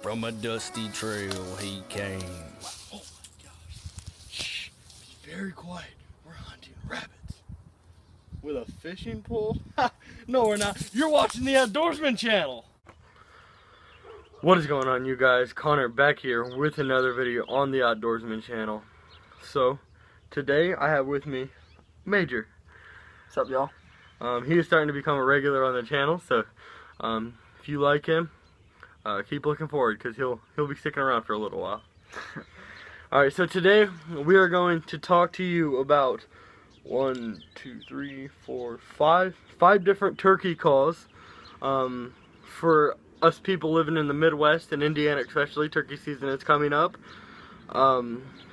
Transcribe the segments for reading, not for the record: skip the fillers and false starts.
From a dusty trail he came. Oh my gosh. Shh. Be very quiet. We're hunting rabbits. With a fishing pole? Ha! No, we're not. You're watching the Outdoorsman channel. What is going on, you guys? Connor back here with another video on the Outdoorsman channel. So, today I have with me Major. What's up, y'all? He is starting to become a regular on the channel, so if you like him, keep looking forward because he'll be sticking around for a little while. Alright, so today we are going to talk to you about five different turkey calls for us people living in the Midwest and Indiana, especially. Turkey season is coming up.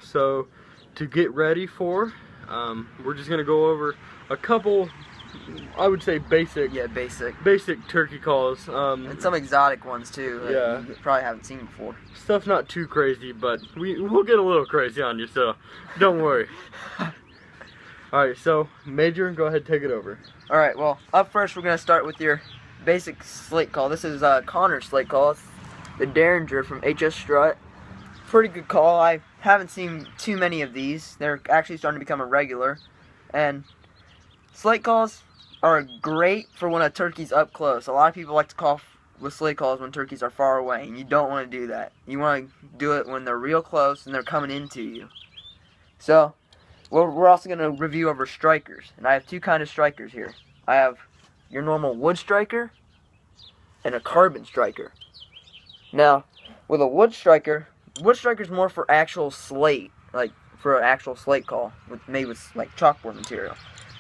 So to get ready for, we're just gonna go over a couple, I would say basic turkey calls. And some exotic ones too that you probably haven't seen before. Stuff not too crazy, but we'll get a little crazy on you, so don't worry. Alright, so Major, go ahead, take it over. Alright, well, up first we're going to start with your basic slate call. This is Connor's slate call. It's the Derringer from HS Strut. Pretty good call. I haven't seen too many of these. They're actually starting to become a regular. And slate calls are great for when a turkey's up close. A lot of people like to call with slate calls when turkeys are far away, and you don't want to do that. You want to do it when they're real close and they're coming into you. So we're also going to review over strikers, and I have two kinds of strikers here. I have your normal wood striker and a carbon striker. Now, with a wood striker is more for actual slate, like for an actual slate call, made with like chalkboard material.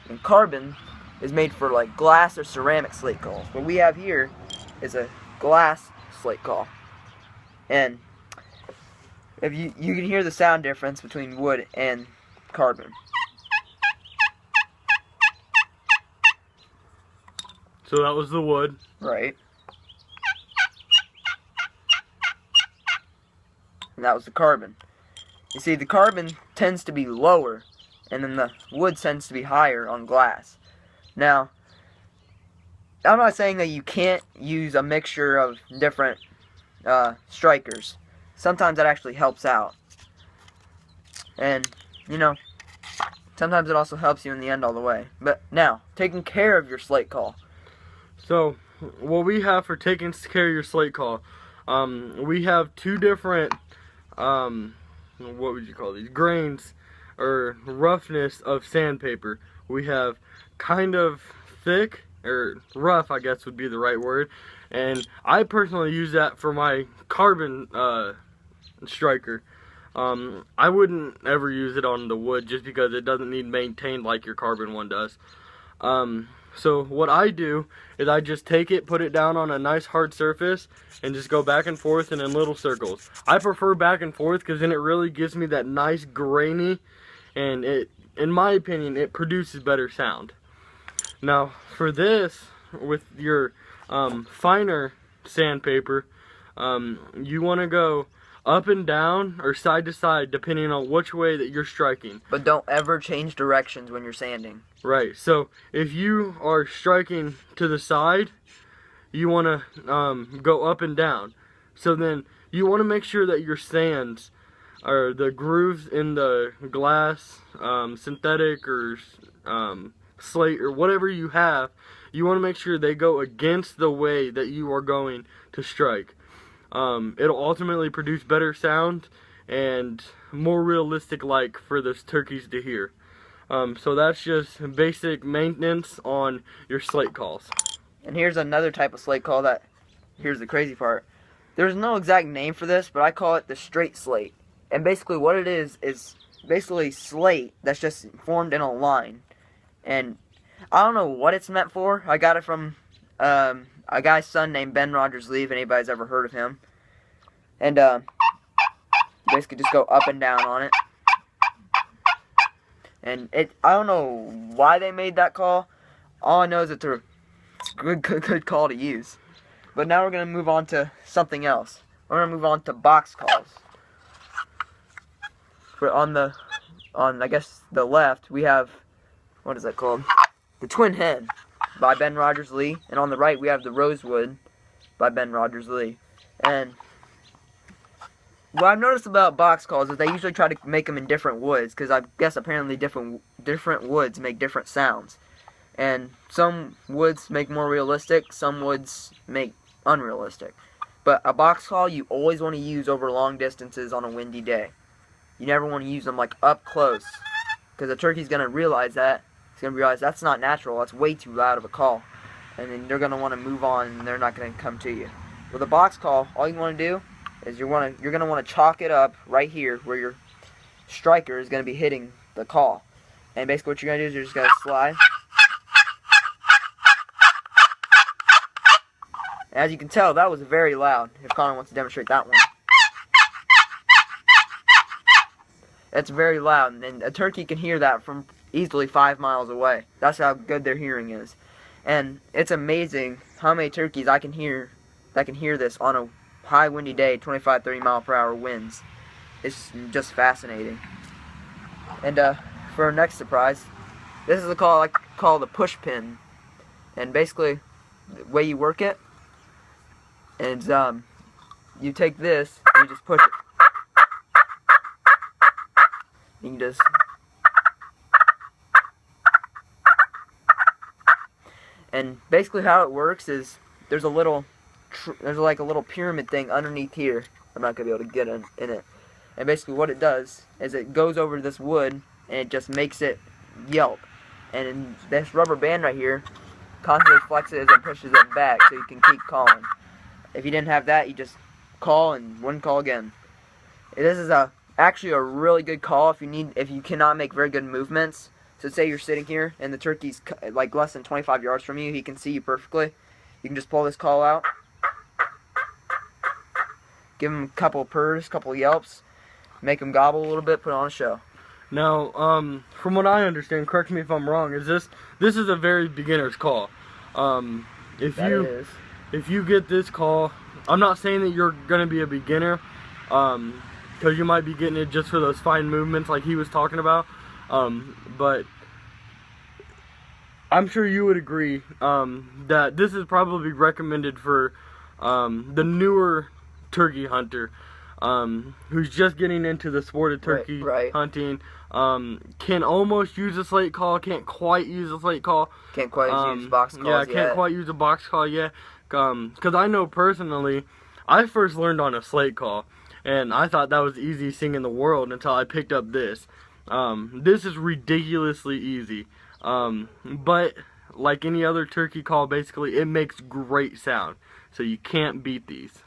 And carbon is made for like glass or ceramic slate calls. What we have here is a glass slate call, and if you can hear the sound difference between wood and carbon. So that was the wood. Right. And that was the carbon. You see, the carbon tends to be lower, and then the wood tends to be higher on glass. Now, I'm not saying that you can't use a mixture of different strikers. Sometimes that actually helps out. And, you know, sometimes it also helps you in the end all the way. But now, taking care of your slate call. So, what we have for taking care of your slate call, we have two different, what would you call these, grains or roughness of sandpaper. We have kind of thick, or rough I guess would be the right word, and I personally use that for my carbon striker. I wouldn't ever use it on the wood just because it doesn't need maintained like your carbon one does. So what I do is I just take it, put it down on a nice hard surface, and just go back and forth and in little circles. I prefer back and forth because then it really gives me that nice grainy, and it, in my opinion, it produces better sound. Now for this, with your finer sandpaper, you want to go up and down or side to side depending on which way that you're striking. But don't ever change directions when you're sanding. Right, so if you are striking to the side, you want to go up and down. So then you want to make sure that your sands, or the grooves in the glass, synthetic or slate or whatever you have, you want to make sure they go against the way that you are going to strike. It'll ultimately produce better sound and more realistic like for those turkeys to hear. So that's just basic maintenance on your slate calls. And here's another type of slate call that, here's the crazy part. There's no exact name for this, but I call it the straight slate. And basically what it is basically slate that's just formed in a line. And I don't know what it's meant for. I got it from a guy's son named Ben Rogers Lee, if anybody's ever heard of him. And basically just go up and down on it. And I don't know why they made that call. All I know is it's a good call to use. But now we're going to move on to something else. We're going to move on to box calls. On I guess the left, we have, what is that called? The Twin Hen by Ben Rogers Lee. And on the right, we have the Rosewood by Ben Rogers Lee. And what I've noticed about box calls is they usually try to make them in different woods, because I guess apparently different woods make different sounds. And some woods make more realistic, some woods make unrealistic. But a box call you always want to use over long distances on a windy day. You never want to use them like up close, because the turkey's going to realize that. It's going to realize that's not natural, that's way too loud of a call. And then they're going to want to move on, and they're not going to come to you. With a box call, all you want to do is you're going to want to chalk it up right here where your striker is going to be hitting the call. And basically what you're going to do is you're just going to slide. As you can tell, that was very loud, if Connor wants to demonstrate that one. That's very loud, and a turkey can hear that from easily 5 miles away. That's how good their hearing is. And it's amazing how many turkeys I can hear that can hear this on a high windy day, 25-30 mile per hour winds. It's just fascinating. And for our next surprise, this is a call I call the push pin. And basically, the way you work it is you take this and you just push it. You can just and basically how it works is there's like a little pyramid thing underneath here. I'm not gonna be able to get in it. And basically what it does is it goes over this wood and it just makes it yelp. And this rubber band right here constantly flexes and pushes it back so you can keep calling. If you didn't have that, you just call and one call again. This is actually a really good call if you cannot make very good movements. So say you're sitting here and the turkey's like less than 25 yards from you, he can see you perfectly. You can just pull this call out, give him a couple purrs, couple yelps, make him gobble a little bit, put on a show. Now, from what I understand, correct me if I'm wrong, is this is a very beginner's call. If you get this call, I'm not saying that you're gonna be a beginner, because you might be getting it just for those fine movements like he was talking about. But I'm sure you would agree that this is probably recommended for the newer turkey hunter who's just getting into the sport of turkey hunting. Can almost use a slate call, can't quite use a slate call. Can't quite use box calls yet. Can't quite use a box call yet. Because I know personally, I first learned on a slate call. And I thought that was the easiest thing in the world until I picked up this. This is ridiculously easy. But like any other turkey call, basically, it makes great sound. So you can't beat these.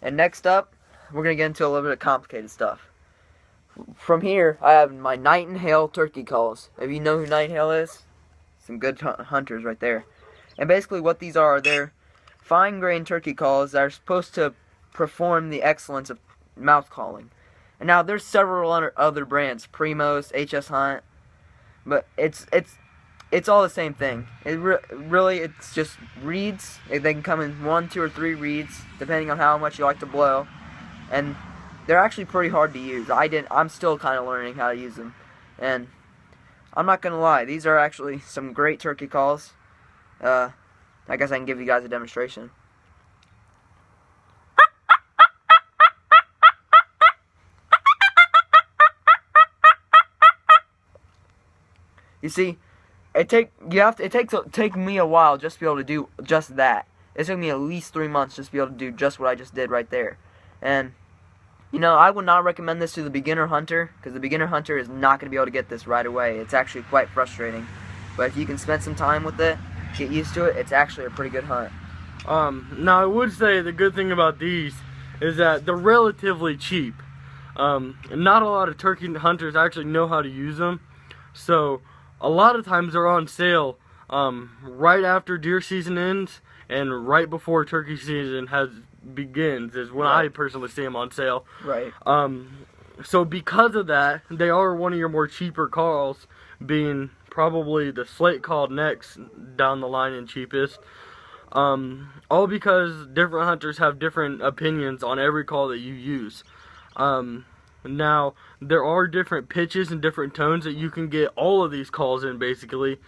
And next up, we're going to get into a little bit of complicated stuff. From here, I have my Nightingale turkey calls. If you know who Nightingale is, some good hunters right there. And basically what these are, they're fine-grained turkey calls that are supposed to perform the excellence of mouth calling. And now there's several other brands, Primos, HS Hunt, but it's all the same thing. Really it's just reeds. They can come in 1, 2, or 3 reeds depending on how much you like to blow, and they're actually pretty hard to use. I'm still kind of learning how to use them, and I'm not gonna lie, these are actually some great turkey calls. I guess I can give you guys a demonstration. You see, it takes me a while just to be able to do just that. It took me at least 3 months just to be able to do just what I just did right there. And you know, I would not recommend this to the beginner hunter, because the beginner hunter is not going to be able to get this right away. It's actually quite frustrating. But if you can spend some time with it, get used to it, it's actually a pretty good hunt. Now I would say the good thing about these is that they're relatively cheap. Not a lot of turkey hunters actually know how to use them. So a lot of times they're on sale right after deer season ends and right before turkey season begins is when I personally see them on sale. Right. So because of that, they are one of your more cheaper calls, being probably the slate call next down the line and cheapest. All because different hunters have different opinions on every call that you use. Now, there are different pitches and different tones that you can get all of these calls in, basically,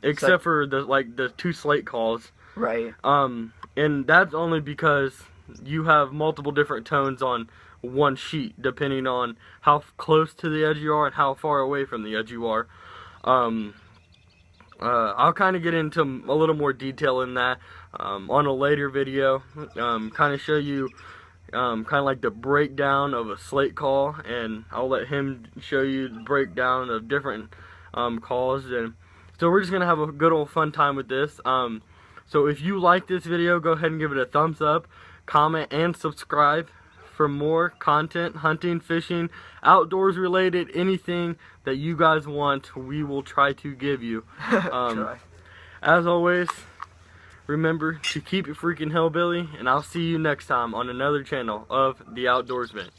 except for the 2 slate calls. Right. And that's only because you have multiple different tones on one sheet depending on how close to the edge you are and how far away from the edge you are. I'll kind of get into a little more detail in that on a later video, kind of show you kind of like the breakdown of a slate call, and I'll let him show you the breakdown of different calls. And so we're just gonna have a good old fun time with this. So if you like this video, go ahead and give it a thumbs up, comment, and subscribe for more content, hunting, fishing, outdoors related, anything that you guys want, we will try to give you. As always, remember to keep it freaking hillbilly, and I'll see you next time on another channel of The Outdoorsman.